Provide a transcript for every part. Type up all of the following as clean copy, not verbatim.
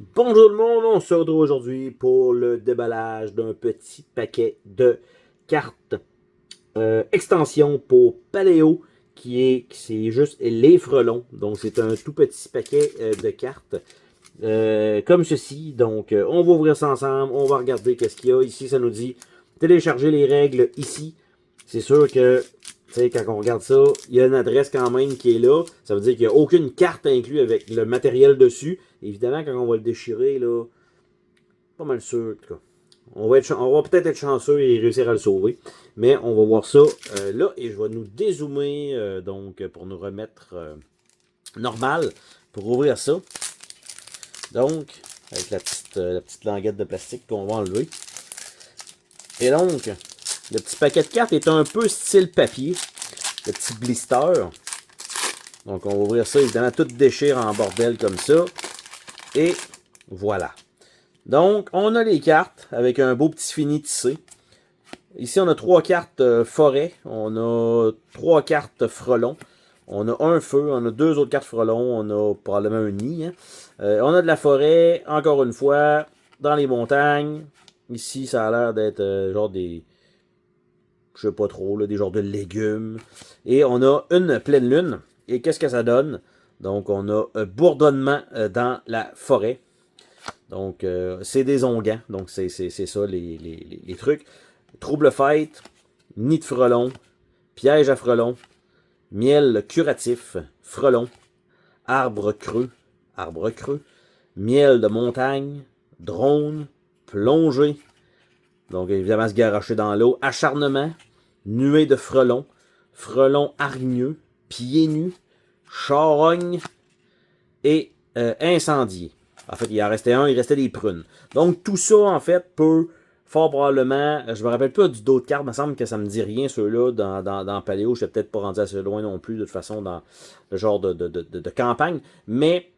Bonjour tout le monde, on se retrouve aujourd'hui pour le déballage d'un petit paquet de cartes extension pour Paléo c'est juste les frelons. Donc c'est un tout petit paquet de cartes comme ceci. Donc on va ouvrir ça ensemble, on va regarder qu'est-ce qu'il y a. Ici ça nous dit télécharger les règles ici. C'est sûr que quand on regarde ça, il y a une adresse quand même qui est là. Ça veut dire qu'il n'y a aucune carte inclue avec le matériel dessus. Évidemment, quand on va le déchirer, là, pas mal sûr, en tout cas. On va peut-être être chanceux et réussir à le sauver. Mais on va voir ça là. Et je vais nous dézoomer donc pour nous remettre normal. Pour ouvrir ça. Donc, avec la petite languette de plastique qu'on va enlever. Et donc, le petit paquet de cartes est un peu style papier. Le petit blister. Donc, on va ouvrir ça. Évidemment, tout déchire en bordel comme ça. Et voilà. Donc, on a les cartes avec un beau petit fini tissé. Ici, on a 3 cartes forêt. On a 3 cartes frelons. On a un feu. On a 2 autres cartes frelons. On a probablement un nid. Hein. On a de la forêt. Encore une fois, dans les montagnes. Ici, ça a l'air d'être genre des... Je sais pas trop, là, des genres de légumes. Et on a une pleine lune. Et qu'est-ce que ça donne? Donc, on a un bourdonnement dans la forêt. Donc, c'est des onguents. Donc, c'est ça les trucs. Trouble fête, nid de frelon, piège à frelon, miel curatif, frelon, arbre creux, miel de montagne, drone, plongée. Donc, évidemment, se garocher dans l'eau. Acharnement, nuée de frelons, frelon hargneux, pieds nus, charogne et incendié. En fait, il en restait un, il restait des prunes. Donc, tout ça, en fait, peut fort probablement... Je me rappelle pas du d'autres cartes, il me semble que ça me dit rien, ceux-là, dans Paléo. Je suis peut-être pas rendu assez loin non plus, de toute façon, dans le genre de campagne. Mais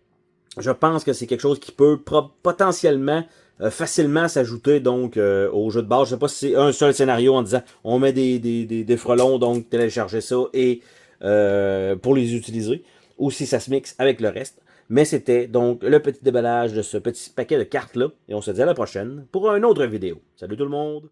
je pense que c'est quelque chose qui peut potentiellement facilement s'ajouter donc au jeu de base. Je sais pas si c'est un seul scénario en disant on met des frelons, donc télécharger ça et pour les utiliser, ou si ça se mixe avec le reste. Mais c'était donc le petit déballage de ce petit paquet de cartes-là. Et on se dit à la prochaine pour une autre vidéo. Salut tout le monde!